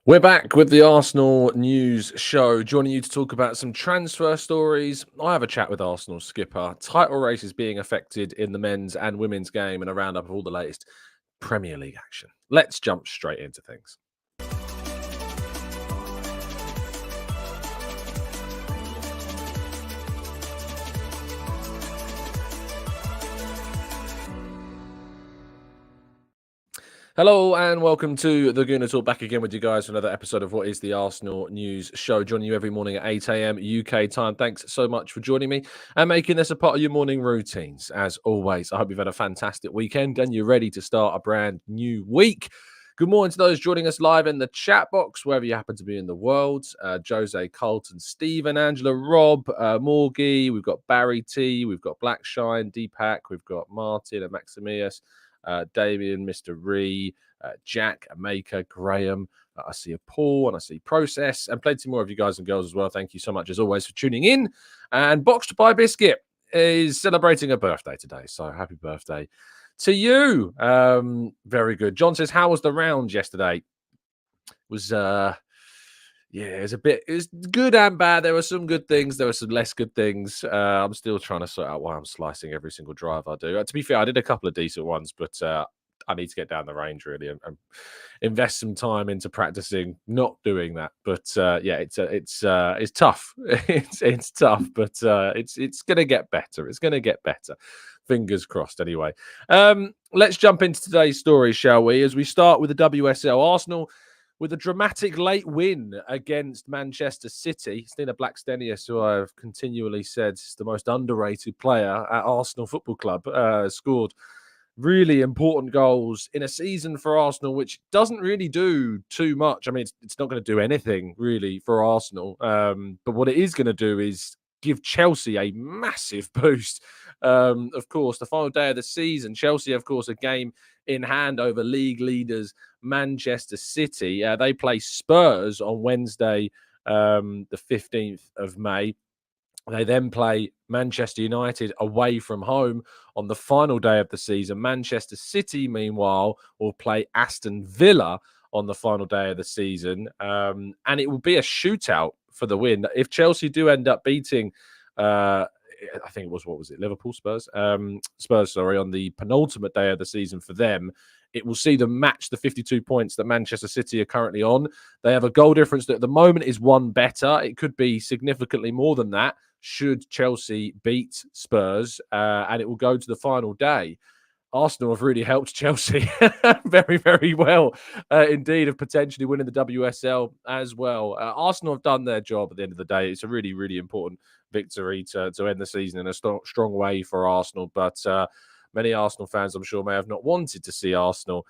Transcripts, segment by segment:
We're back with the Arsenal news show, joining you to talk about some transfer stories. I have a chat with Arsenal skipper, title races being affected in the men's and women's game, and a roundup of all the latest Premier League action. Let's jump straight into things. Hello and welcome to the Gooner Talk. Back again with you guys for another episode of what is the Arsenal news show. Joining you every morning at 8 a.m. UK time. Thanks so much for joining me and making this a part of your morning routines. As always, I hope you've had a fantastic weekend and you're ready to start a brand new week. Good morning to those joining us live in the chat box, wherever you happen to be in the world. Jose, Colton, Stephen, Angela, Rob, Morgie. We've got Barry T. We've got Blackshine, Deepak. We've got Martin and Maximius. Damien, Mr. Ree, Jack, Amaka, Graham. I see a Paul and I see Process and plenty more of you guys and girls as well. Thank you so much as always for tuning in. And Boxed by Biscuit is celebrating a birthday today. So happy birthday to you. Very good. John says, how was the round yesterday? It was good and bad. There were some good things. There were some less good things. I'm still trying to sort out why I'm slicing every single drive I do. To be fair, I did a couple of decent ones, but I need to get down the range really and invest some time into practicing not doing that. But it's tough. it's tough, but it's going to get better. It's going to get better. Fingers crossed. Anyway, let's jump into today's story, shall we? As we start with the WSL, Arsenal with a dramatic late win against Manchester City. Stina Blackstenius, who I've continually said is the most underrated player at Arsenal Football Club, scored really important goals in a season for Arsenal, which doesn't really do too much. I mean, it's not going to do anything really for Arsenal. But what it is going to do is give Chelsea a massive boost. Of course, the final day of the season, Chelsea, of course, a game in hand over league leaders Manchester City. They play Spurs on Wednesday, the 15th of May. They then play Manchester United away from home on the final day of the season. Manchester City, meanwhile, will play Aston Villa on the final day of the season. And it will be a shootout for the win. If Chelsea do end up beating I think it was, Liverpool, Spurs, on the penultimate day of the season for them, it will see them match the 52 points that Manchester City are currently on. They have a goal difference that at the moment is one better. It could be significantly more than that should Chelsea beat Spurs, and it will go to the final day. Arsenal have really helped Chelsea very, very well indeed of potentially winning the WSL as well. Arsenal have done their job at the end of the day. It's a really, really important victory to end the season in a strong way for Arsenal. But many Arsenal fans, I'm sure, may have not wanted to see Arsenal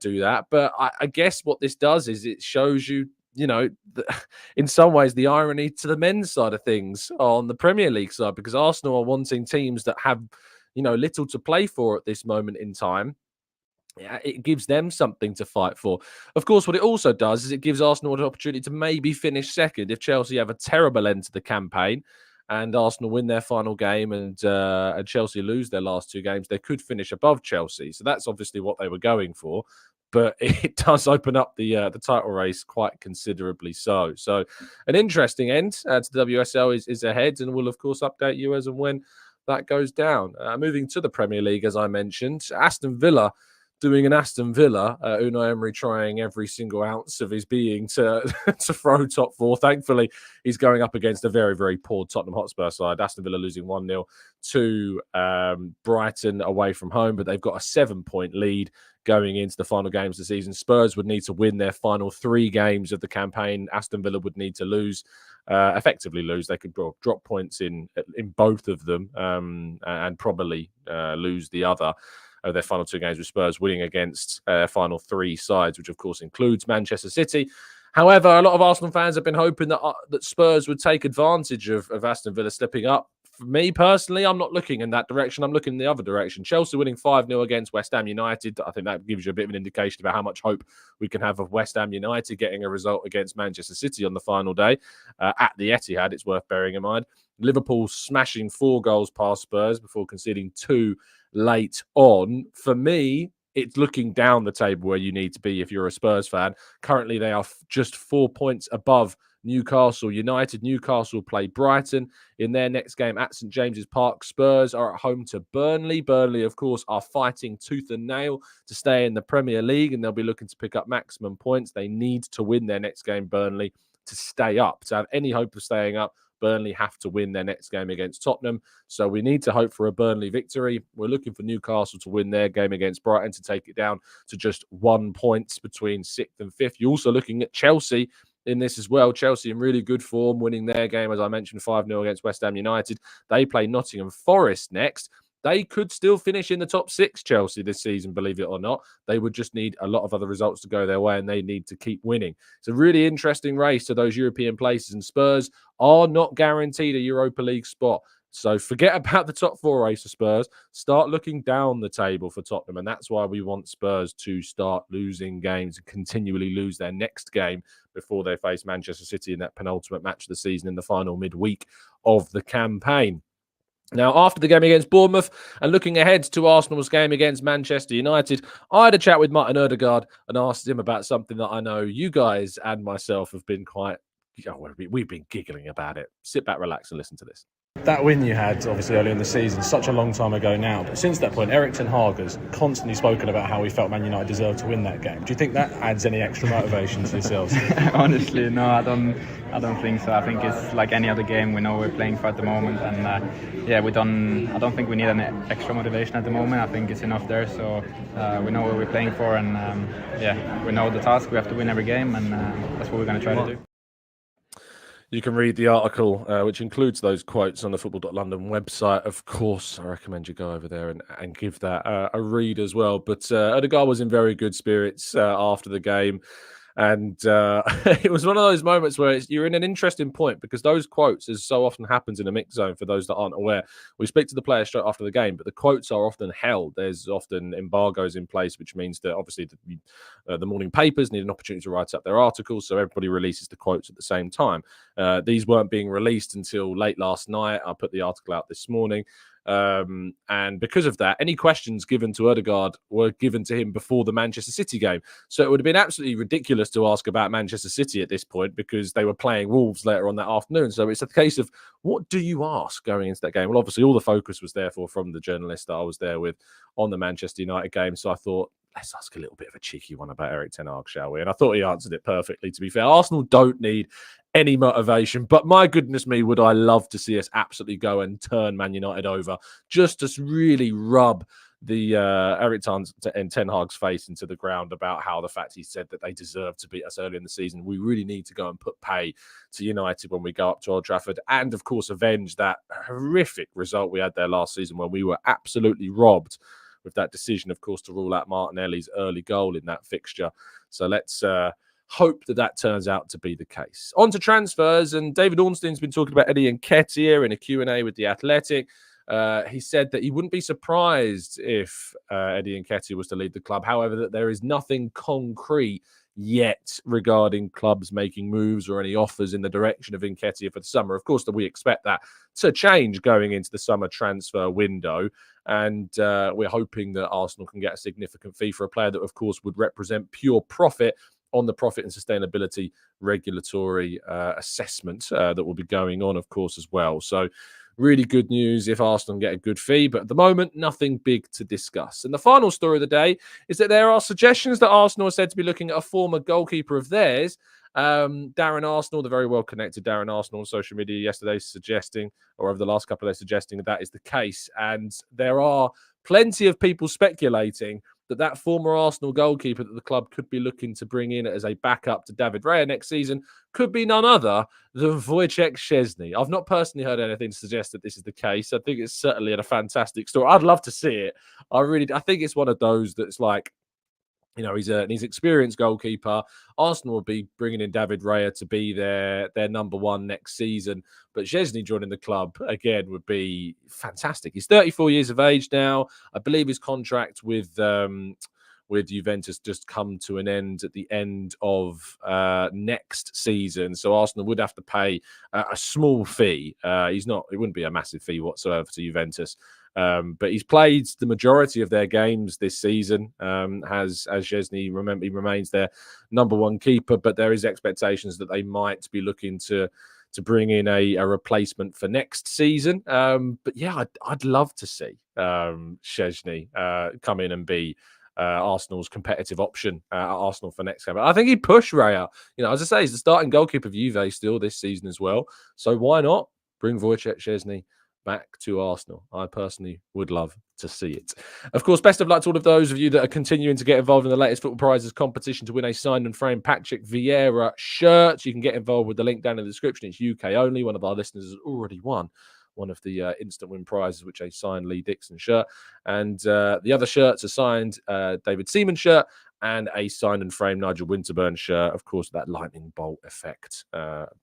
do that. But I guess what this does is it shows you, in some ways, the irony to the men's side of things on the Premier League side, because Arsenal are wanting teams that have little to play for at this moment in time. It gives them something to fight for. Of course, what it also does is it gives Arsenal an opportunity to maybe finish second. If Chelsea have a terrible end to the campaign and Arsenal win their final game and Chelsea lose their last two games, they could finish above Chelsea. So that's obviously what they were going for. But it does open up the title race quite considerably so. So an interesting end to the WSL is ahead, and we'll, of course, update you as and when that goes down. Moving to the Premier League, as I mentioned, Aston Villa doing an Aston Villa. Unai Emery trying every single ounce of his being to throw top four. Thankfully, he's going up against a very, very poor Tottenham Hotspur side. Aston Villa losing 1-0 to Brighton away from home, but they've got a 7-point lead going into the final games of the season. Spurs would need to win their final 3 games of the campaign. Aston Villa would need to lose, effectively lose. They could drop points in both of them and probably lose the other of their final 2 games, with Spurs winning against final 3 sides, which of course includes Manchester City. However, a lot of Arsenal fans have been hoping that Spurs would take advantage of Aston Villa slipping up. For me personally, I'm not looking in that direction. I'm looking in the other direction. Chelsea winning 5-0 against West Ham United. I think that gives you a bit of an indication about how much hope we can have of West Ham United getting a result against Manchester City on the final day at the Etihad. It's worth bearing in mind. Liverpool smashing 4 goals past Spurs before conceding 2 late on. For me, it's looking down the table where you need to be if you're a Spurs fan. Currently, they are just 4 points above Newcastle United. Newcastle play Brighton in their next game at St James's Park. Spurs are at home to Burnley. Burnley, of course, are fighting tooth and nail to stay in the Premier League, and they'll be looking to pick up maximum points. They need to win their next game, Burnley, to stay up. To have any hope of staying up, Burnley have to win their next game against Tottenham. So we need to hope for a Burnley victory. We're looking for Newcastle to win their game against Brighton to take it down to just 1 point between 6th and 5th. You're also looking at Chelsea in this as well. Chelsea in really good form, winning their game, as I mentioned, 5-0 against West Ham United. They play Nottingham Forest next. They could still finish in the top 6, Chelsea, this season, believe it or not. They would just need a lot of other results to go their way, and they need to keep winning. It's a really interesting race to those European places, and Spurs are not guaranteed a Europa League spot. So forget about the top 4 race for Spurs. Start looking down the table for Tottenham, and that's why we want Spurs to start losing games and continually lose their next game before they face Manchester City in that penultimate match of the season in the final midweek of the campaign. Now, after the game against Bournemouth and looking ahead to Arsenal's game against Manchester United, I had a chat with Martin Odegaard and asked him about something that I know you guys and myself have been we've been giggling about it. Sit back, relax, and listen to this. That win you had, obviously, early in the season, such a long time ago now. But since that point, Erik ten Hag has constantly spoken about how he felt Man United deserved to win that game. Do you think that adds any extra motivation to yourselves? Honestly, no, I don't think so. I think it's like any other game we know we're playing for at the moment, and I don't think we need any extra motivation at the moment. I think it's enough there, so we know what we're playing for, and we know the task. We have to win every game, and that's what we're going to try to do. You can read the article, which includes those quotes, on the football.london website. Of course, I recommend you go over there and give that a read as well. But Odegaard was in very good spirits after the game. And it was one of those moments where you're in an interesting point, because those quotes, as so often happens in a mix zone, for those that aren't aware, we speak to the players straight after the game, but the quotes are often held. There's often embargoes in place, which means that obviously the morning papers need an opportunity to write up their articles, so everybody releases the quotes at the same time. These weren't being released until late last night. I put the article out this morning. And because of that, any questions given to Odegaard were given to him before the Manchester City game. So it would have been absolutely ridiculous to ask about Manchester City at this point, because they were playing Wolves later on that afternoon. So it's a case of, what do you ask going into that game? Well, obviously all the focus was therefore from the journalist that I was there with on the Manchester United game. So I thought, let's ask a little bit of a cheeky one about Erik ten Hag, shall we? And I thought he answered it perfectly, to be fair. Arsenal don't need any motivation, but my goodness me, would I love to see us absolutely go and turn Man United over, just to really rub the Erik ten Hag's face into the ground about how the fact he said that they deserve to beat us early in the season. We really need to go and put pay to United when we go up to Old Trafford, and of course avenge that horrific result we had there last season when we were absolutely robbed with that decision, of course, to rule out Martinelli's early goal in that fixture. So let's hope that turns out to be the case. On to transfers, and David Ornstein's been talking about Eddie Nketiah in a Q&A with The Athletic. He said that he wouldn't be surprised if Eddie Nketiah was to lead the club. However, that there is nothing concrete yet regarding clubs making moves or any offers in the direction of Nketiah for the summer. Of course, that we expect that to change going into the summer transfer window. And we're hoping that Arsenal can get a significant fee for a player that, of course, would represent pure profit on the profit and sustainability regulatory assessment that will be going on, of course, as well. So really good news if Arsenal get a good fee, but at the moment, nothing big to discuss. And the final story of the day is that there are suggestions that Arsenal are said to be looking at a former goalkeeper of theirs, Darren Arsenal, the very well-connected Darren Arsenal on social media yesterday suggesting, or over the last couple of days suggesting, that is the case. And there are plenty of people speculating that former Arsenal goalkeeper that the club could be looking to bring in as a backup to David Raya next season could be none other than Wojciech Szczesny. I've not personally heard anything to suggest that this is the case. I think it's certainly a fantastic story. I'd love to see it. I think it's one of those that's like, you know, he's an experienced goalkeeper. Arsenal will be bringing in David Raya to be their number one next season. But Szczesny joining the club, again, would be fantastic. He's 34 years of age now. I believe his contract with Juventus just come to an end at the end of next season. So Arsenal would have to pay a small fee. It wouldn't be a massive fee whatsoever to Juventus But he's played the majority of their games this season. As Szczesny, he remains their number one keeper, but there is expectations that they might be looking to bring in a replacement for next season. But yeah, I'd love to see Szczesny come in and be Arsenal's competitive option at Arsenal for next game. I think he'd push Raya. As I say, he's the starting goalkeeper of Juve still this season as well. So why not bring Wojciech Szczesny back to Arsenal? I personally would love to see it. Of course, best of luck to all of those of you that are continuing to get involved in the latest Football Prizes competition to win a signed and framed Patrick Vieira shirt. You can get involved with the link down in the description. It's UK only. One of our listeners has already won one of the instant win prizes, which a signed Lee Dixon shirt. And the other shirts are signed David Seaman shirt and a signed and framed Nigel Winterburn shirt. Of course, that lightning bolt effect.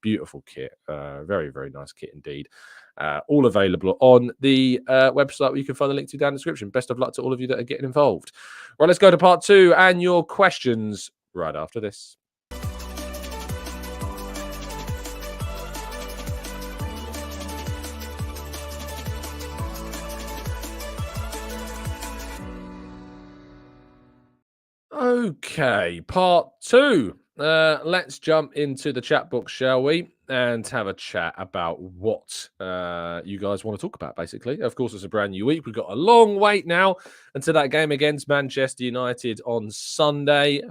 Beautiful kit. Very, very nice kit indeed. All available on the website where you can find the link to down in the description. Best of luck to all of you that are getting involved. Right, let's go to part 2 and your questions right after this. Okay, part 2. Let's jump into the chat box, shall we? And have a chat about what you guys want to talk about, basically. Of course, it's a brand new week. We've got a long wait now until that game against Manchester United on Sunday.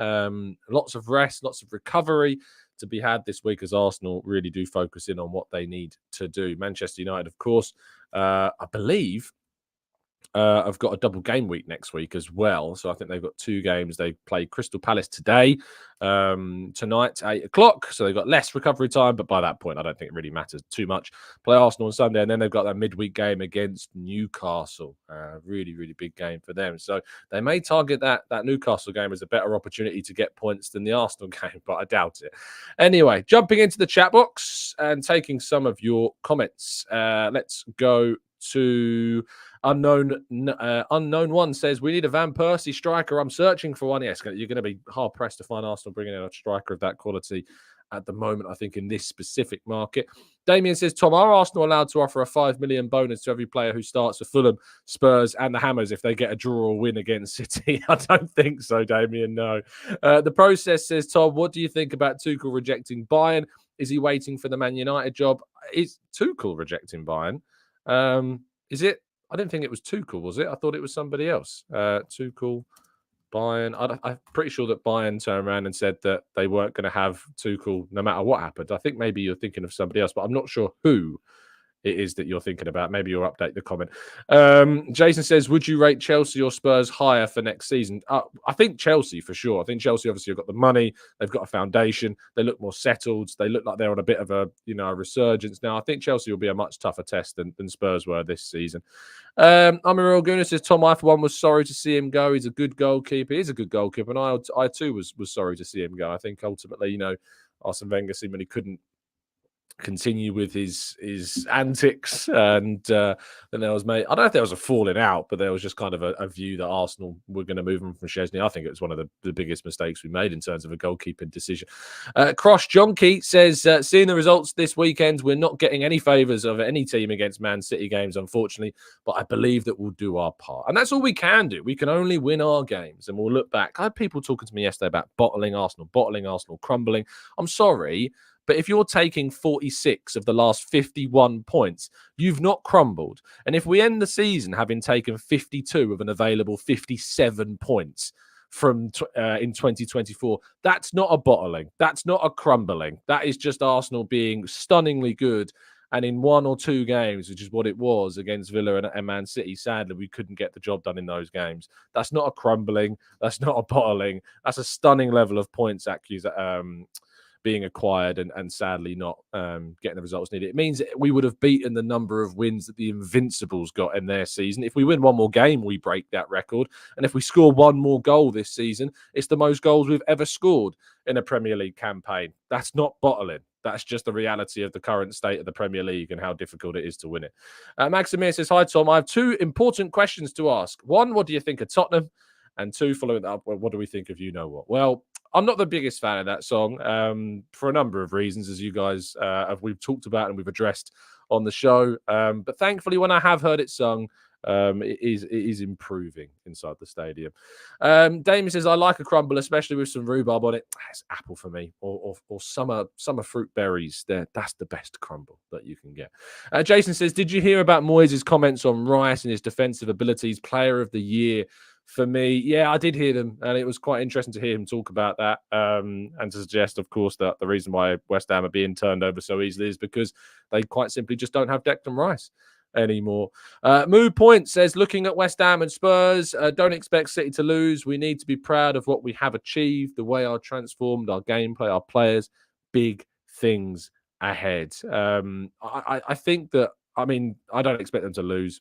Lots of rest, lots of recovery to be had this week as Arsenal really do focus in on what they need to do. Manchester United, of course, I believe, I've got a double game week next week as well. So I think they've got 2 games. They play Crystal Palace today, tonight, 8 o'clock. So they've got less recovery time. But by that point, I don't think it really matters too much. Play Arsenal on Sunday. And then they've got that midweek game against Newcastle. Really, really big game for them. So they may target that Newcastle game as a better opportunity to get points than the Arsenal game. But I doubt it. Anyway, jumping into the chat box and taking some of your comments. Let's go to Unknown One says, we need a Van Persie striker. I'm searching for one. Yes, you're going to be hard pressed to find Arsenal bringing in a striker of that quality at the moment, I think, in this specific market. Damien says, Tom, are Arsenal allowed to offer a 5 million bonus to every player who starts for Fulham, Spurs and the Hammers if they get a draw or win against City? I don't think so, Damien, no. The Process says, Tom, what do you think about Tuchel rejecting Bayern? Is he waiting for the Man United job? Is Tuchel rejecting Bayern? Is it? I didn't think it was Tuchel, was it? I thought it was somebody else. Tuchel, Bayern. I'm pretty sure that Bayern turned around and said that they weren't going to have Tuchel no matter what happened. I think maybe you're thinking of somebody else, but I'm not sure who it is that you're thinking about. Maybe you'll update the comment. Jason says, would you rate Chelsea or Spurs higher for next season? I think Chelsea for sure. I think Chelsea obviously have got the money. They've got a foundation. They look more settled. They look like they're on a bit of a resurgence now. I think Chelsea will be a much tougher test than Spurs were this season. Amiral Gooner says, Tom, I for one was sorry to see him go. He's a good goalkeeper. He's a good goalkeeper. And I too was sorry to see him go. I think ultimately, Arsene Wenger seemingly couldn't continue with his antics, and then there was I don't know if there was a falling out, but there was just kind of a view that Arsenal were going to move him from Szczesny. I think it was one of the biggest mistakes we made in terms of a goalkeeping decision. Cross Jonky says, seeing the results this weekend, we're not getting any favours of any team against Man City games, unfortunately, but I believe that we'll do our part, and that's all we can do. We can only win our games, and we'll look back. I had people talking to me yesterday about bottling Arsenal, crumbling. I'm sorry, but if you're taking 46 of the last 51 points, you've not crumbled. And if we end the season having taken 52 of an available 57 points from in 2024, that's not a bottling. That's not a crumbling. That is just Arsenal being stunningly good. And in 1 or 2 games, which is what it was against Villa and Man City, sadly, we couldn't get the job done in those games. That's not a crumbling. That's not a bottling. That's a stunning level of points being acquired and sadly not getting the results needed. It means we would have beaten the number of wins that the Invincibles got in their season. If we win one more game, we break that record. And if we score one more goal this season, it's the most goals we've ever scored in a Premier League campaign. That's not bottling. That's just the reality of the current state of the Premier League and how difficult it is to win it. Maximir says, hi, Tom. I have 2 important questions to ask. 1, what do you think of Tottenham? And 2, following that up, what do we think of You Know What? Well, I'm not the biggest fan of that song for a number of reasons, as you guys we've talked about and we've addressed on the show. But thankfully, when I have heard it sung, It is improving inside the stadium. Damien says, I like a crumble, especially with some rhubarb on it. It's apple for me, or summer fruit berries. That's the best crumble that you can get. Jason says, did you hear about Moyes' comments on Rice and his defensive abilities? Player of the year for me. Yeah, I did hear them, and it was quite interesting to hear him talk about that, and to suggest, of course, that the reason why West Ham are being turned over so easily is because they quite simply just don't have Declan Rice anymore. Mood Point says, looking at West Ham and Spurs, don't expect City to lose. We need to be proud of what we have achieved, the way our transformed, our gameplay, our players, big things ahead. I think that, I mean, I don't expect them to lose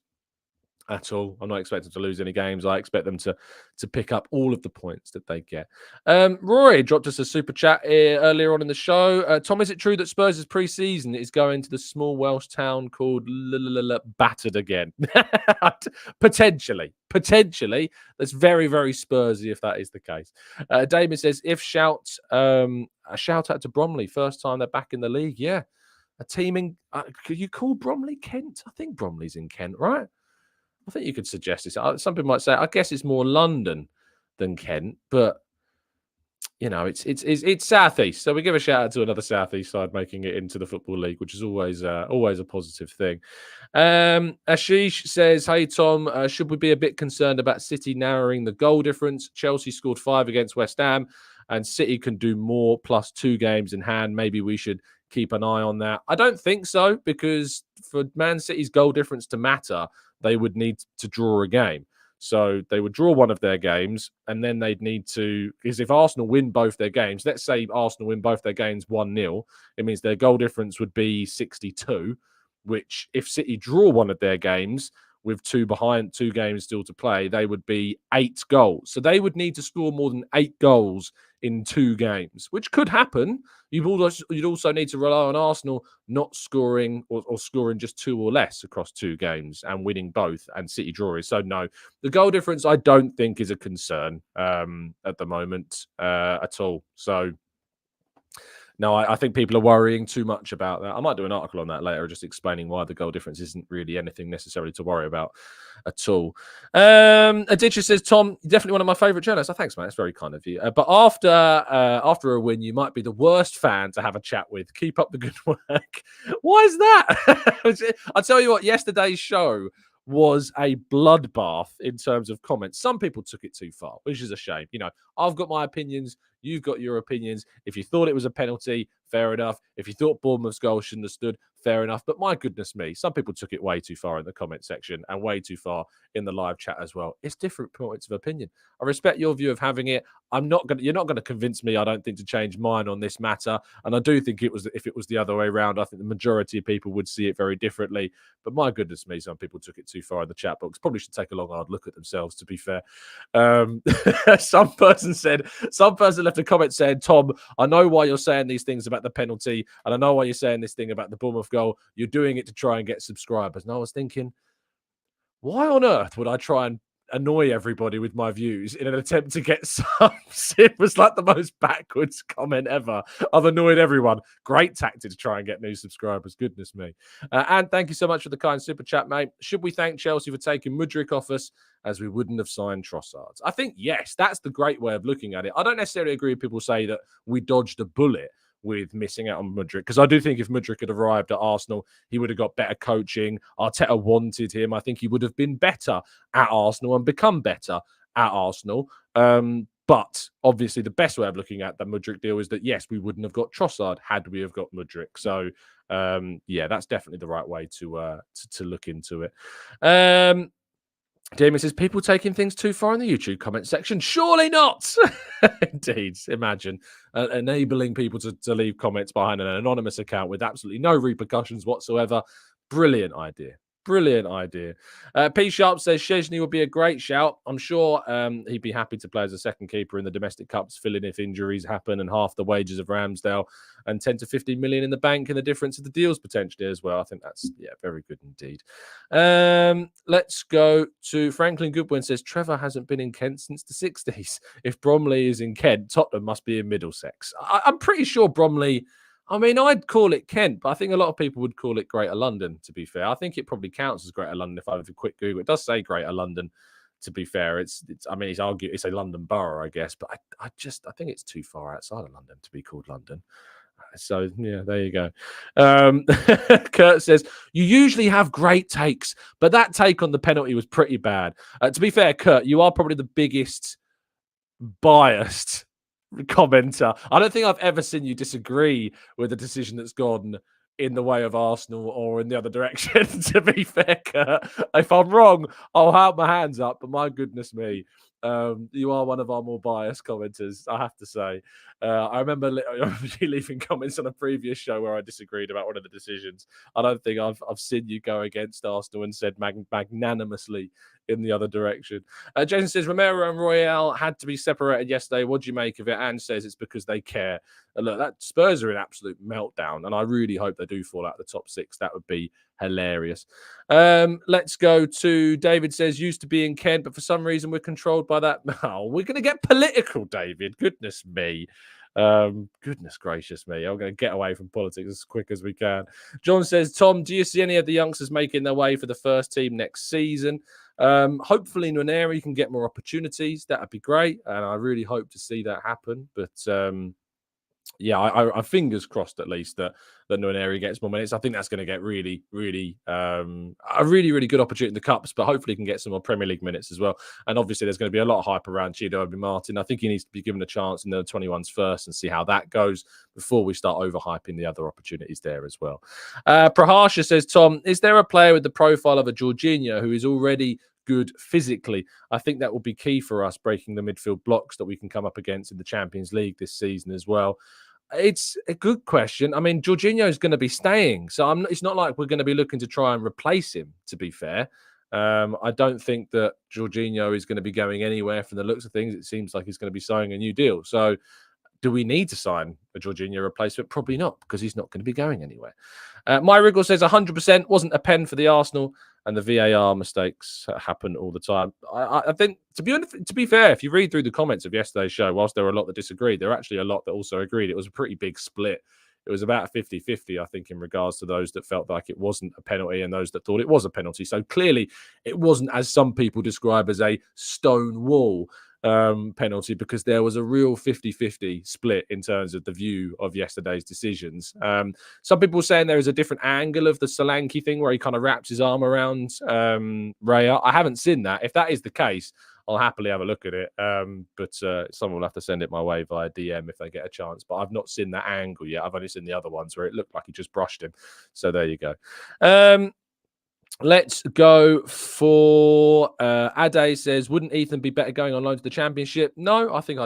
at all. I'm not expecting to lose any games. I expect them to pick up all of the points that they get. Rory dropped us a super chat earlier on in the show. Tom, is it true that Spurs' pre-season is going to the small Welsh town called Battered again? Potentially. That's very, very Spursy if that is the case. Damien says, a shout out to Bromley. First time they're back in the league. Yeah. A team in, could you call Bromley Kent? I think Bromley's in Kent, right? I think you could suggest this. Some people might say, I guess it's more London than Kent, but you know, it's southeast. So we give a shout out to another southeast side making it into the Football League, which is always a positive thing. Ashish says, "Hey Tom, should we be a bit concerned about City narrowing the goal difference? Chelsea scored 5 against West Ham, and City can do more plus 2 games in hand. Maybe we should keep an eye on that." I don't think so, because for Man City's goal difference to matter, they would need to draw a game. So they would draw one of their games, and then they'd need to, because if Arsenal win both their games, let's say Arsenal win both their games 1-0, it means their goal difference would be 62, which if City draw one of their games with 2 games still to play, they would be 8 goals. So they would need to score more than 8 goals in 2 games, which could happen. You'd also need to rely on Arsenal not scoring or scoring just 2 or less across 2 games and winning both, and City drawing. So no, the goal difference I don't think is a concern at the moment at all. So no, I think people are worrying too much about that. I might do an article on that later, just explaining why the goal difference isn't really anything necessarily to worry about at all. Aditya says, Tom, definitely one of my favourite journalists. Oh, thanks, man. That's very kind of you. But after a win, you might be the worst fan to have a chat with. Keep up the good work. Why is that? I'll tell you what, yesterday's show was a bloodbath in terms of comments. Some people took it too far, which is a shame. You know, I've got my opinions. You've got your opinions. If you thought it was a penalty, fair enough. If you thought Bournemouth's goal shouldn't have stood, fair enough. But my goodness me, some people took it way too far in the comment section and way too far in the live chat as well. It's different points of opinion. I respect your view of having it. You're not going to convince me, I don't think, to change mine on this matter. And I do think if it was the other way around, I think the majority of people would see it very differently. But my goodness me, some people took it too far in the chat box. Probably should take a long, hard look at themselves, to be fair. Some person left a comment saying, Tom, I know why you're saying these things about the penalty, and I know why you're saying this thing about the Bournemouth goal. You're doing it to try and get subscribers. And I was thinking, why on earth would I try and annoy everybody with my views in an attempt to get subs? It was like the most backwards comment ever. I've annoyed everyone. Great tactic to try and get new subscribers. Goodness me. And thank you so much for the kind super chat, mate. Should we thank Chelsea for taking Mudryk off us, as we wouldn't have signed Trossard? I think, yes, that's the great way of looking at it. I don't necessarily agree with people say that we dodged a bullet with missing out on Mudryk, because I do think if Mudryk had arrived at Arsenal, he would have got better coaching. Arteta wanted him. I think he would have been better at Arsenal and become better at Arsenal. But obviously the best way of looking at the Mudryk deal is that, yes, we wouldn't have got Trossard had we have got Mudryk. So, yeah, that's definitely the right way to look into it. Damien says, people taking things too far in the YouTube comment section? Surely not. Indeed. Imagine enabling people to leave comments behind an anonymous account with absolutely no repercussions whatsoever. Brilliant idea. Brilliant idea. P Sharp says Szczesny would be a great shout. I'm sure he'd be happy to play as a second keeper in the domestic cups, fill in if injuries happen, and half the wages of Ramsdale, and 10 to 15 million in the bank, and the difference of the deals potentially as well. I think that's, yeah, very good indeed. Let's go to Franklin Goodwin says Trevor hasn't been in Kent since the 60s. If Bromley is in Kent, Tottenham must be in Middlesex. I'm pretty sure Bromley, I mean, I'd call it Kent, but I think a lot of people would call it Greater London, to be fair. I think it probably counts as Greater London if I have a quick Google. It does say Greater London, to be fair. I mean, it's a London borough, I guess, but I think it's too far outside of London to be called London. So, yeah, there you go. Kurt says, you usually have great takes, but that take on the penalty was pretty bad. To be fair, Kurt, you are probably the biggest biased commenter. I don't think I've ever seen you disagree with a decision that's gone in the way of Arsenal or in the other direction, to be fair, Kurt. If I'm wrong, I'll have my hands up, but my goodness me. You are one of our more biased commenters, I have to say. I remember you leaving comments on a previous show where I disagreed about one of the decisions. I don't think I've seen you go against Arsenal and said magnanimously in the other direction. Jason says, Romero and Royale had to be separated yesterday. What do you make of it? And says it's because they care. Look, that Spurs are in absolute meltdown, and I really hope they do fall out of the top 6. That would be hilarious. Let's go to David says, used to be in Kent, but for some reason we're controlled by that. Oh, we're going to get political, David. Goodness me. Goodness gracious me. I'm going to get away from politics as quick as we can. John says, Tom, do you see any of the youngsters making their way for the first team next season? Hopefully Nwaneri can get more opportunities. That would be great, and I really hope to see that happen. But yeah, I fingers crossed at least that Nwaneri gets more minutes. I think that's going to get really, really a really good opportunity in the Cups, but hopefully he can get some more Premier League minutes as well. And obviously there's going to be a lot of hype around Chido Martin. I think he needs to be given a chance in the 21s first and see how that goes before we start overhyping the other opportunities there as well. Prahasha says, Tom, is there a player with the profile of a Jorginho who is already good physically? I think that will be key for us, breaking the midfield blocks that we can come up against in the Champions League this season as well. It's a good question. I mean, Jorginho is going to be staying, so it's not like we're going to be looking to try and replace him, to be fair. I don't think that Jorginho is going to be going anywhere from the looks of things. It seems like he's going to be signing a new deal. So do we need to sign a Jorginho replacement? Probably not, because he's not going to be going anywhere. My Wriggle says 100% wasn't a pen for the Arsenal, and the VAR mistakes happen all the time. I think, to be fair, if you read through the comments of yesterday's show, whilst there were a lot that disagreed, there were actually a lot that also agreed. It was a pretty big split. It was about 50-50, I think, in regards to those that felt like it wasn't a penalty and those that thought it was a penalty. So clearly, it wasn't, as some people describe, as a stone wall penalty, because there was a real 50-50 split in terms of the view of yesterday's decisions. Some people saying there is a different angle of the Solanke thing where he kind of wraps his arm around Raya. I haven't seen that. If that is the case, I'll happily have a look at it. But someone will have to send it my way via DM if they get a chance. But I've not seen that angle yet. I've only seen the other ones where it looked like he just brushed him. So there you go. Let's go for Ade says, wouldn't Ethan be better going on loan to the Championship? No, I think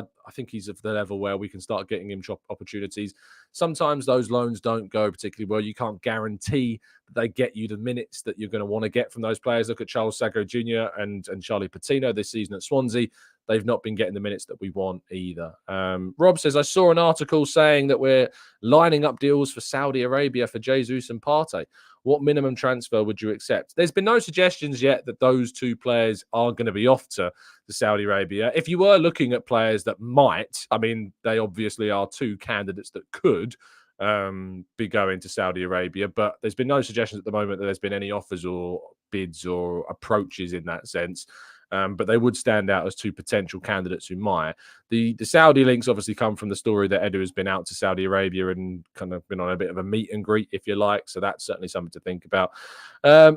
he's of the level where we can start getting him opportunities. Sometimes those loans don't go particularly well. You can't guarantee that they get you the minutes that you're going to want to get from those players. Look at Charles Sago Jr. and Charlie Patino this season at Swansea. They've not been getting the minutes that we want either. Rob says, I saw an article saying that we're lining up deals for Saudi Arabia for Jesus and Partey. What minimum transfer would you accept? There's been no suggestions yet that those two players are going to be off to Saudi Arabia. If you were looking at players that might, I mean, they obviously are two candidates that could be going to Saudi Arabia, but there's been no suggestions at the moment that there's been any offers or bids or approaches in that sense. But they would stand out as two potential candidates who might. The Saudi links obviously come from the story that Edu has been out to Saudi Arabia and kind of been on a bit of a meet and greet, if you like. So that's certainly something to think about.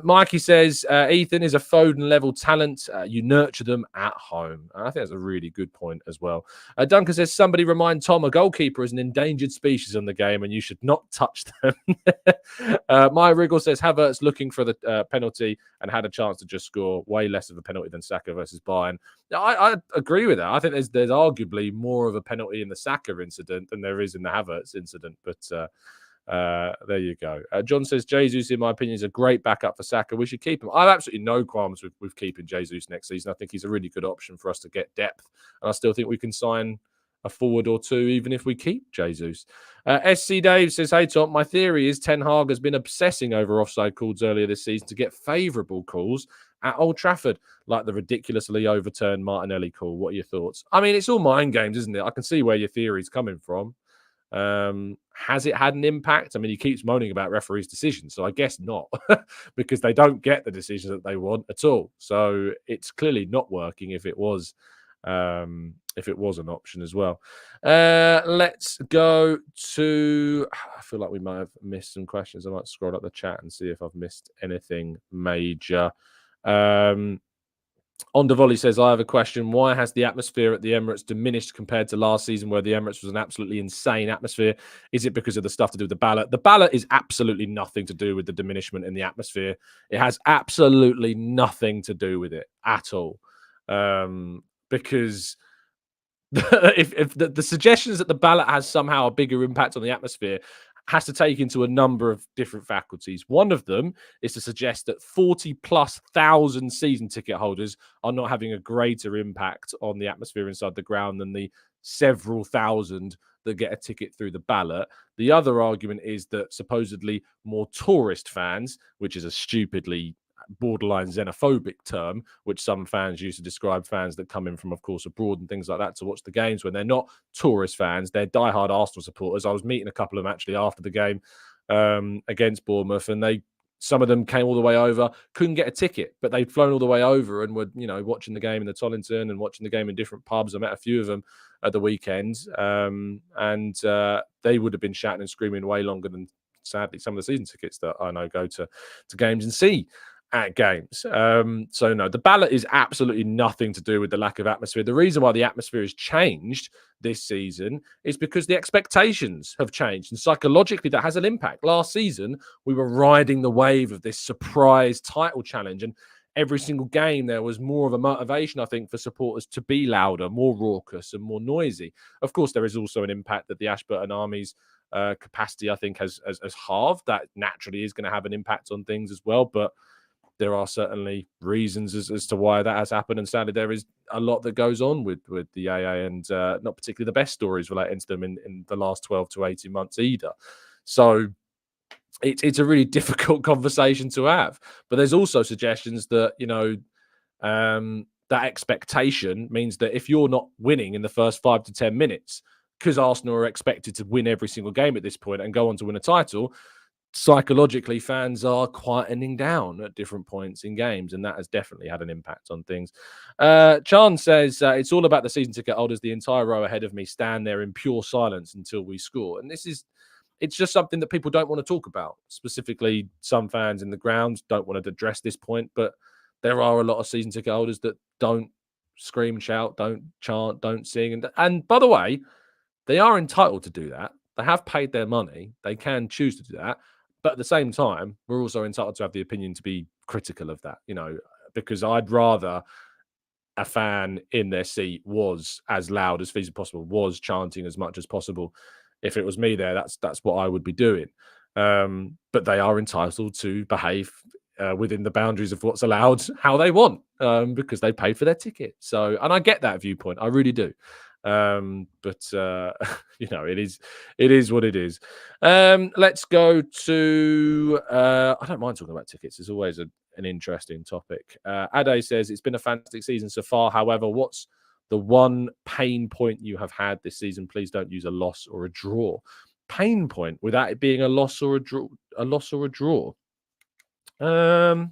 Mikey says, Ethan is a Foden-level talent. You nurture them at home. And I think that's a really good point as well. Duncan says, somebody remind Tom, a goalkeeper is an endangered species in the game and you should not touch them. My Wriggle says, Havertz looking for the penalty and had a chance to just score. Way less of a penalty than Saka versus Bayern. I agree with that. I think there's arguably more of a penalty in the Saka incident than there is in the Havertz incident. But there you go. John says, Jesus, in my opinion, is a great backup for Saka. We should keep him. I have absolutely no qualms with keeping Jesus next season. I think he's a really good option for us to get depth. And I still think we can sign a forward or two, even if we keep Jesus. SC Dave says, hey, Tom, my theory is Ten Hag has been obsessing over offside calls earlier this season to get favourable calls at Old Trafford, like the ridiculously overturned Martinelli call. What are your thoughts? I mean, it's all mind games, isn't it? I can see where your theory is coming from. Has it had an impact? I mean, he keeps moaning about referees' decisions, so I guess not, because they don't get the decisions that they want at all. So it's clearly not working if it was an option as well. Let's go to. I feel like we might have missed some questions. I might scroll up the chat and see if I've missed anything major. On the Volley says, I have a question. Why has the atmosphere at the Emirates diminished compared to last season where the Emirates was an absolutely insane atmosphere? Is it because of the stuff to do with the ballot? The ballot is absolutely nothing to do with the diminishment in the atmosphere. It has absolutely nothing to do with it at all. Because if the suggestions that the ballot has somehow a bigger impact on the atmosphere has to take into a number of different faculties. One of them is to suggest that 40,000+ season ticket holders are not having a greater impact on the atmosphere inside the ground than the several thousand that get a ticket through the ballot. The other argument is that supposedly more tourist fans, which is a stupidly borderline xenophobic term, which some fans use to describe fans that come in from, of course, abroad and things like that to watch the games, when they're not tourist fans, they're diehard Arsenal supporters. I was meeting a couple of them actually after the game against Bournemouth, and some of them came all the way over, couldn't get a ticket, but they'd flown all the way over and were, watching the game in the Tollington and watching the game in different pubs. I met a few of them at the weekend, and they would have been shouting and screaming way longer than, sadly, some of the season tickets that I know go to games and see at games. So no, the ballot is absolutely nothing to do with the lack of atmosphere. The reason why the atmosphere has changed this season is because the expectations have changed, and psychologically that has an impact. Last season, we were riding the wave of this surprise title challenge, and every single game there was more of a motivation, I think, for supporters to be louder, more raucous and more noisy. Of course, there is also an impact that the Ashburton Army's capacity, I think, has halved. That naturally is going to have an impact on things as well, but there are certainly reasons as to why that has happened, and sadly there is a lot that goes on with the AA, and not particularly the best stories relating to them in the last 12 to 18 months either. So it's a really difficult conversation to have. But there's also suggestions that, that expectation means that if you're not winning in the first 5 to 10 minutes, because Arsenal are expected to win every single game at this point and go on to win a title, psychologically fans are quietening down at different points in games, and that has definitely had an impact on things. Chan says, it's all about the season ticket holders. The entire row ahead of me stand there in pure silence until we score. And it's just something that people don't want to talk about. Specifically, some fans in the ground don't want to address this point, but there are a lot of season ticket holders that don't scream, shout, don't chant, don't sing. And by the way, they are entitled to do that. They have paid their money. They can choose to do that. But at the same time, we're also entitled to have the opinion to be critical of that, because I'd rather a fan in their seat was as loud as feasibly possible, was chanting as much as possible. If it was me there, that's what I would be doing. But they are entitled to behave within the boundaries of what's allowed, how they want, because they paid for their ticket. So, and I get that viewpoint, I really do. But it is what it is. Let's go to I don't mind talking about tickets. It's always an interesting topic. Ade says, it's been a fantastic season so far. However, what's the one pain point you have had this season? Please don't use a loss or a draw. Pain point without it being a loss or a draw. I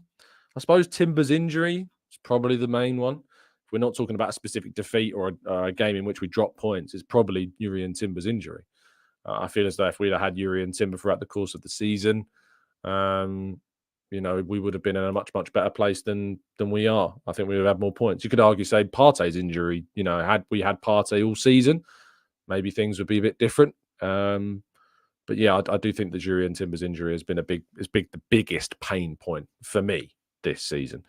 suppose Timber's injury is probably the main one. We're not talking about a specific defeat or a game in which we drop points. It's probably Jurrien Timber's injury. I feel as though if we'd have had Jurrien Timber throughout the course of the season, we would have been in a much, much better place than we are. I think we would have had more points. You could argue, say, Partey's injury, had we had Partey all season, maybe things would be a bit different. But yeah, I do think the Jurrien Timber's injury has been the biggest pain point for me this season.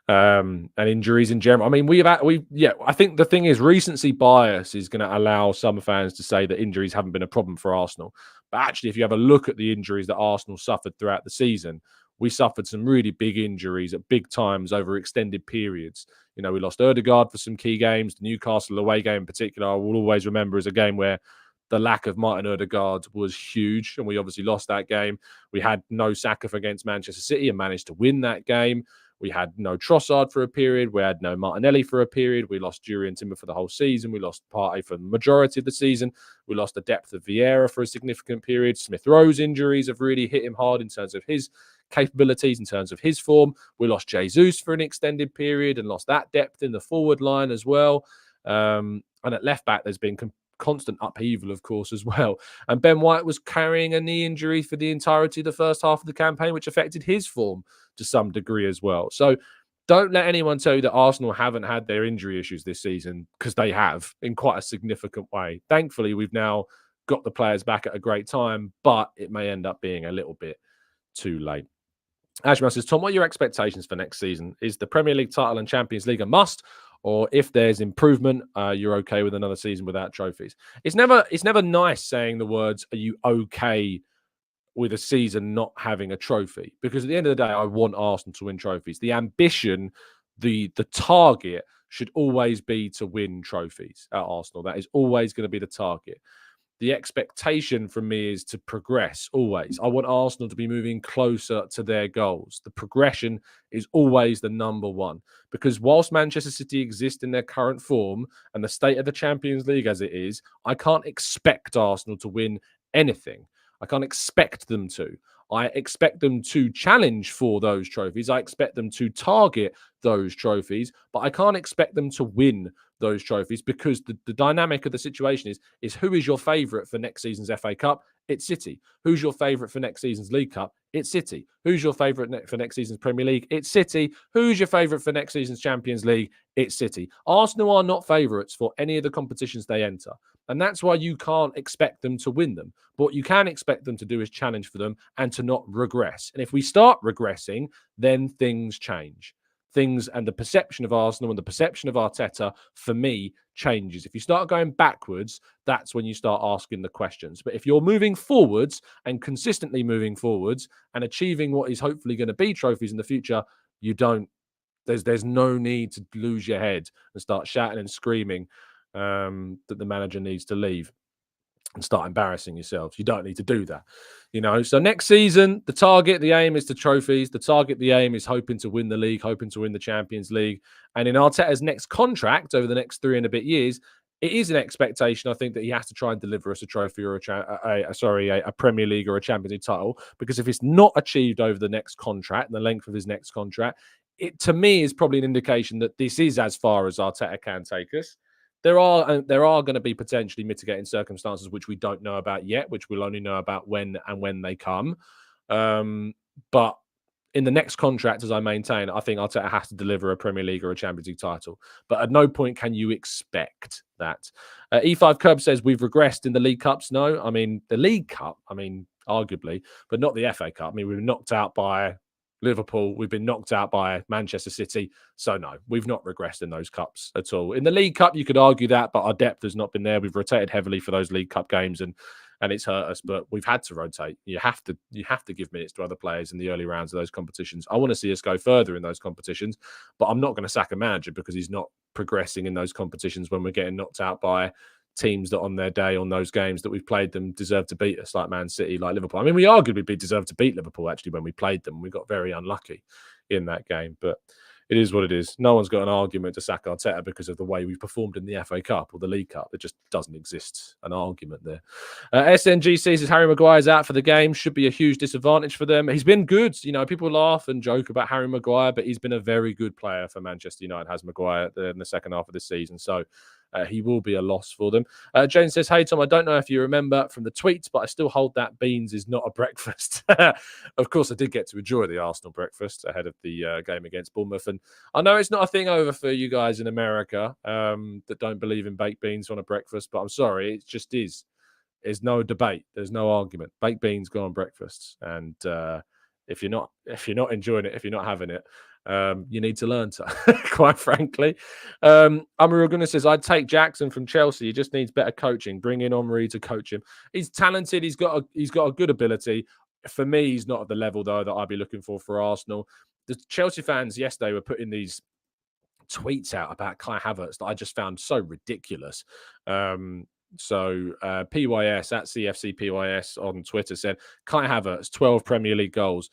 And injuries in general. I mean, I think the thing is, recency bias is going to allow some fans to say that injuries haven't been a problem for Arsenal. But actually, if you have a look at the injuries that Arsenal suffered throughout the season, we suffered some really big injuries at big times over extended periods. We lost Odegaard for some key games. The Newcastle away game in particular, I will always remember as a game where the lack of Martin Odegaard was huge, and we obviously lost that game. We had no Saka against Manchester City and managed to win that game. We had no Trossard for a period. We had no Martinelli for a period. We lost Jurriën Timber for the whole season. We lost Partey for the majority of the season. We lost the depth of Vieira for a significant period. Smith Rowe's injuries have really hit him hard in terms of his capabilities, in terms of his form. We lost Jesus for an extended period and lost that depth in the forward line as well. And at left back, there's been constant upheaval, of course, as well. And Ben White was carrying a knee injury for the entirety of the first half of the campaign, which affected his form to some degree as well. So don't let anyone tell you that Arsenal haven't had their injury issues this season, because they have in quite a significant way. Thankfully, we've now got the players back at a great time, but it may end up being a little bit too late. Ashma says, Tom, what are your expectations for next season? Is the Premier League title and Champions League a must? Or if there's improvement, you're okay with another season without trophies? It's never nice saying the words, are you okay with a season not having a trophy? Because at the end of the day, I want Arsenal to win trophies. The ambition, the target should always be to win trophies at Arsenal. That is always going to be the target. The expectation from me is to progress always. I want Arsenal to be moving closer to their goals. The progression is always the number one, because whilst Manchester City exist in their current form and the state of the Champions League as it is, I can't expect Arsenal to win anything. I can't expect them to. I expect them to challenge for those trophies. I expect them to target those trophies, but I can't expect them to win those trophies, because the dynamic of the situation is who is your favourite for next season's FA Cup? It's City. Who's your favourite for next season's League Cup? It's City. Who's your favourite for next season's Premier League? It's City. Who's your favourite for next season's Champions League? It's City. Arsenal are not favourites for any of the competitions they enter. And that's why you can't expect them to win them. But what you can expect them to do is challenge for them and to not regress. And if we start regressing, then things change. Things and the perception of Arsenal and the perception of Arteta, for me, changes. If you start going backwards, that's when you start asking the questions. But if you're moving forwards and consistently moving forwards and achieving what is hopefully going to be trophies in the future, you don't. There's no need to lose your head and start shouting and screaming that the manager needs to leave and start embarrassing yourselves. You don't need to do that, So next season, the target, the aim is to trophies. The target, the aim is hoping to win the league, hoping to win the Champions League. And in Arteta's next contract over the next 3 and a bit years, it is an expectation, I think, that he has to try and deliver us a trophy or a Premier League or a Champions League title. Because if it's not achieved over the next contract and the length of his next contract, it to me is probably an indication that this is as far as Arteta can take us. There are going to be potentially mitigating circumstances which we don't know about yet, which we'll only know about when they come. But in the next contract, as I maintain, I think Arteta has to deliver a Premier League or a Champions League title. But at no point can you expect that. E5 Curb says we've regressed in the League Cups. No, I mean, the League Cup, arguably, but not the FA Cup. We were knocked out by Liverpool, we've been knocked out by Manchester City. So no, we've not regressed in those cups at all. In the League Cup, you could argue that, but our depth has not been there. We've rotated heavily for those League Cup games and it's hurt us, but we've had to rotate. You have to give minutes to other players in the early rounds of those competitions. I want to see us go further in those competitions, but I'm not going to sack a manager because he's not progressing in those competitions when we're getting knocked out by teams that on their day on those games that we've played them deserve to beat us, like Man City, like Liverpool. We arguably deserved to beat Liverpool actually when we played them. We got very unlucky in that game, but it is what it is. No one's got an argument to sack Arteta because of the way we performed in the FA Cup or the League Cup. It just doesn't exist an argument there. SNG says Harry Maguire's out for the game. Should be a huge disadvantage for them. He's been good. People laugh and joke about Harry Maguire, but he's been a very good player for Manchester United, has Maguire in the second half of the season. So he will be a loss for them. Jane says, hey, Tom, I don't know if you remember from the tweets, but I still hold that beans is not a breakfast. Of course, I did get to enjoy the Arsenal breakfast ahead of the game against Bournemouth. And I know it's not a thing over for you guys in America that don't believe in baked beans on a breakfast, but I'm sorry, it just is. There's no debate. There's no argument. Baked beans go on breakfast. And if you're not enjoying it, if you're not having it, you need to learn to, quite frankly. Amir Gunnar says, I'd take Jackson from Chelsea. He just needs better coaching. Bring in Omri to coach him. He's talented. He's got a good ability. For me, he's not at the level, though, that I'd be looking for Arsenal. The Chelsea fans yesterday were putting these tweets out about Kai Havertz that I just found so ridiculous. So PYS at CFC PYS on Twitter said, Kai Havertz, 12 Premier League goals.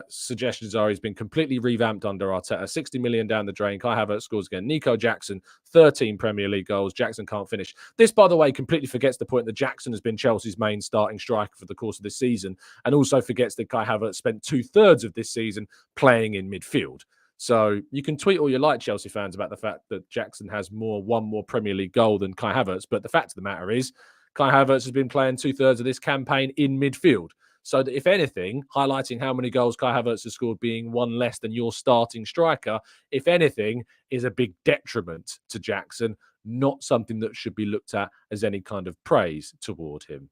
Suggestions are he's been completely revamped under Arteta. 60 million down the drain. Kai Havertz scores again. Nico Jackson, 13 Premier League goals. Jackson can't finish. This, by the way, completely forgets the point that Jackson has been Chelsea's main starting striker for the course of this season, and also forgets that Kai Havertz spent 2/3 of this season playing in midfield. So you can tweet all you like, Chelsea fans, about the fact that Jackson has one more Premier League goal than Kai Havertz, but the fact of the matter is Kai Havertz has been playing 2/3 of this campaign in midfield. So that if anything, highlighting how many goals Kai Havertz has scored being one less than your starting striker, if anything, is a big detriment to Jackson, not something that should be looked at as any kind of praise toward him.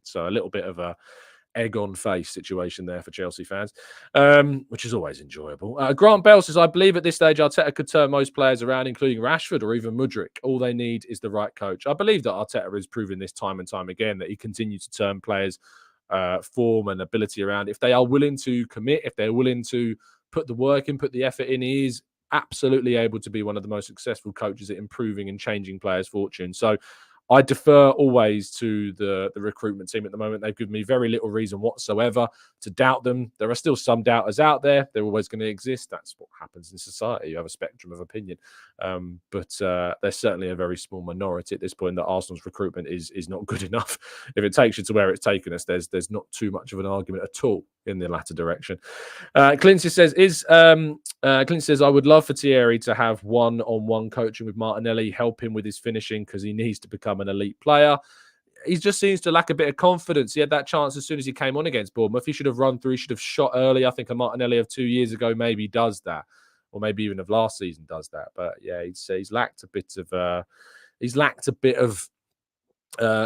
So a little bit of a egg on face situation there for Chelsea fans, which is always enjoyable. Grant Bell says, I believe at this stage Arteta could turn most players around, including Rashford or even Mudryk. All they need is the right coach. I believe that Arteta has proven this time and time again, that he continues to turn players' form and ability around. If they are willing to commit, if they're willing to put the work in, put the effort in, he is absolutely able to be one of the most successful coaches at improving and changing players' fortune. So I defer always to the recruitment team at the moment. They've given me very little reason whatsoever to doubt them. There are still some doubters out there. They're always going to exist. That's what happens in society. You have a spectrum of opinion. But there's certainly a very small minority at this point that Arsenal's recruitment is not good enough. If it takes you to where it's taken us, there's not too much of an argument at all in the latter direction. Clincy says, Clincy says, I would love for Thierry to have one-on-one coaching with Martinelli, help him with his finishing because he needs to become an elite player. He just seems to lack a bit of confidence. He had that chance as soon as he came on against Bournemouth. He should have run through. He should have shot early. I think a Martinelli of 2 years ago maybe does that, or maybe even of last season does that. But yeah, he's lacked a bit of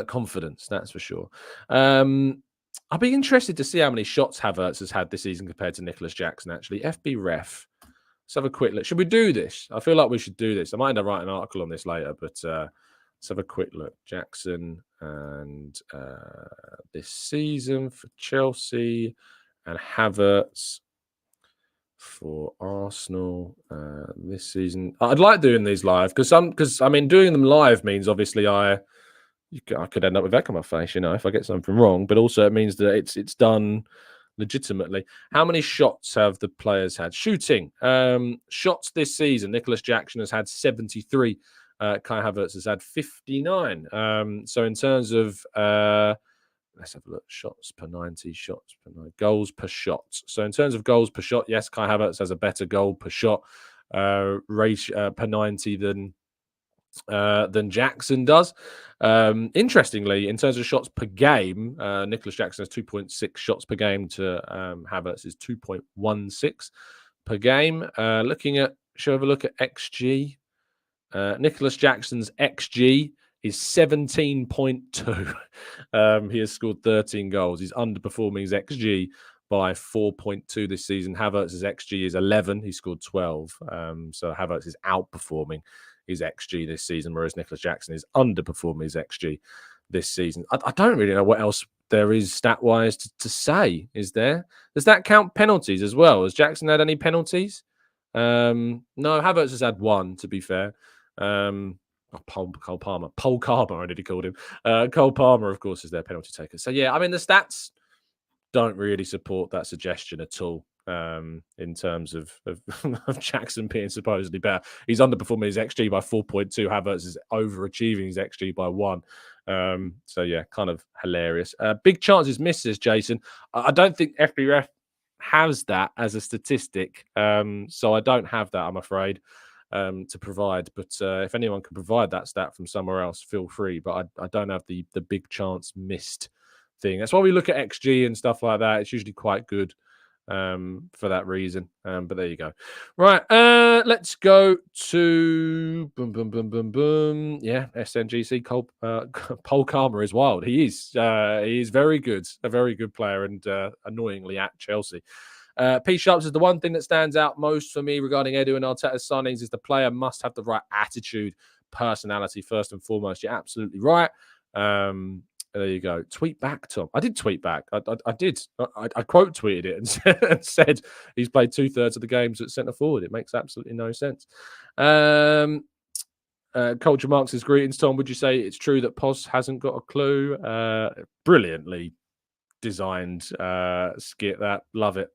confidence. That's for sure. I'll be interested to see how many shots Havertz has had this season compared to Nicholas Jackson. Actually, FB Ref. Let's have a quick look. Should we do this? I feel like we should do this. I might end up writing an article on this later, but let's have a quick look. Jackson and this season for Chelsea, and Havertz for Arsenal this season. I'd like doing these live because doing them live means obviously I could end up with egg on my face, if I get something wrong. But also it means that it's done legitimately. How many shots have the players had? Shooting. Shots this season. Nicholas Jackson has had 73. Kai Havertz has had 59. So in terms of, let's have a look. Shots per 90, shots per 90, goals per shot. So in terms of goals per shot, yes, Kai Havertz has a better goal per shot ratio per 90 than Jackson does. Interestingly, in terms of shots per game, Nicholas Jackson has 2.6 shots per game to Havertz is 2.16 per game. Shall we have a look at XG? Nicholas Jackson's XG is 17.2. He has scored 13 goals. He's underperforming his XG by 4.2 this season. Havertz's XG is 11. He scored 12. So Havertz is outperforming his XG this season, whereas Nicholas Jackson is underperforming his XG this season. I don't really know what else there is stat-wise to say, is there? Does that count penalties as well? Has Jackson had any penalties? No, Havertz has had one, to be fair. Cole Palmer, I nearly called him. Cole Palmer, of course, is their penalty taker. So, yeah, the stats don't really support that suggestion at all. In terms of Jackson being supposedly better. He's underperforming his XG by 4.2. Havertz is overachieving his XG by 1. So, yeah, kind of hilarious. Big chances missed, says Jason. I don't think FBref has that as a statistic. So I don't have that, I'm afraid, to provide. But if anyone can provide that stat from somewhere else, feel free. But I don't have the big chance missed thing. That's why we look at XG and stuff like that. It's usually quite good. For that reason. But there you go. Right. Let's go to Yeah, SNGC. Paul Palmer is wild. He is very good. A very good player and annoyingly at Chelsea. P. Sharp says the one thing that stands out most for me regarding Edu and Arteta's signings is the player must have the right attitude, personality first and foremost. You're absolutely right. There you go. Tweet back, Tom. I did tweet back. I did. I quote tweeted it and said he's played 2/3 of the games at centre forward. It makes absolutely no sense. Culture Mark says, greetings, Tom. Would you say it's true that Pos hasn't got a clue? Brilliantly designed skit that. Love it.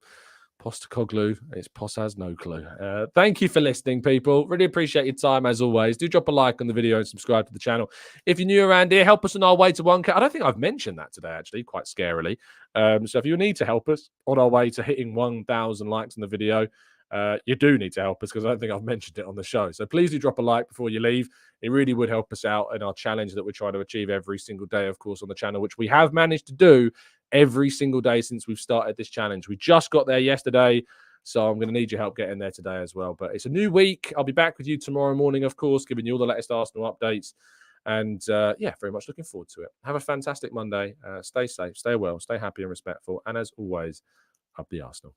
Postacoglu. It's Poss has no clue. Thank you for listening, people. Really appreciate your time as always. Do drop a like on the video and subscribe to the channel. If you're new around here, help us on our way to 1K. I don't think I've mentioned that today, actually, quite scarily. So if you need to help us on our way to hitting 1,000 likes on the video, you do need to help us because I don't think I've mentioned it on the show. So please do drop a like before you leave. It really would help us out in our challenge that we're trying to achieve every single day, of course, on the channel, which we have managed to do every single day since we've started this challenge. We just got there yesterday, so I'm going to need your help getting there today as well. But it's a new week. I'll be back with you tomorrow morning, of course, giving you all the latest Arsenal updates. And yeah, very much looking forward to it. Have a fantastic Monday. Stay safe, stay well, stay happy and respectful. And as always, up the Arsenal.